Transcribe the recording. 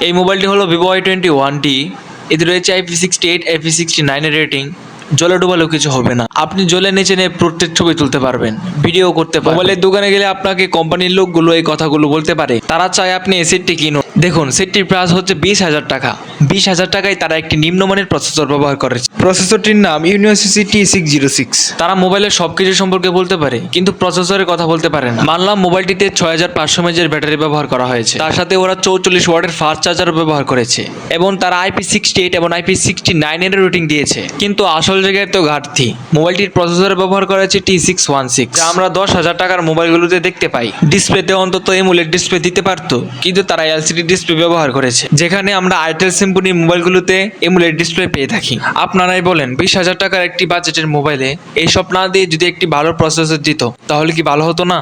এই মোবাইলটি হলো ভিভো Y21টি। এতে রয়েছে IP68 IP69 এর রেটিং। জলে ডুবালেও কিছু হবে না, আপনি জলে নিচে নিয়ে প্রত্যেক ছবি তুলতে পারবেন, ভিডিও করতে পারবেন। মোবাইলের দোকানে গেলে আপনাকে কোম্পানির লোকগুলো এই কথাগুলো বলতে পারে, তারা চায় আপনি এই সেটটি কিনুন। দেখুন, সেটটির প্রাইস হচ্ছে 20,000 টাকা। 20,000 টাকায় তারা একটি নিম্নমানের প্রসেসর ব্যবহার করেছে। প্রসেসরটির নাম ইউনিওসিসি T606। তারা মোবাইলের সবকিছু সম্পর্কে বলতে পারে, কিন্তু প্রসেসরের কথা বলতে পারে না। মানলাম মোবাইলটিতে 6500 mAh ব্যাটারি ব্যবহার করা হয়েছে, তার সাথে ওরা 44 ওয়াটের ফাস্ট চার্জার ব্যবহার করেছে, এবং তারা IP68 এবং IP69 এর রেটিং দিয়েছে। কিন্তু আসল জায়গায় তো ঘাটতি। মোবাইলটির প্রসেসরে ব্যবহার করা হয়েছে T616, যা আমরা 10,000 টাকার মোবাইলগুলোতে দেখতে পাই। ডিসপ্লেতে অন্তত এমোলেড ডিসপ্লে দিতে পারতো, কিন্তু তারা LCD ডিসপ্লে ব্যবহার করেছে, যেখানে আমরা আইটেল সিম্ফনি মোবাইলগুলোতে এমোলেড ডিসপ্লে পেয়ে থাকি। আপনারাই বলেন, 20,000 টাকার একটি বাজেটের মোবাইলে এইসব না দিয়ে যদি একটি ভালো প্রসেসর দিত, তাহলে কি ভালো হতো না?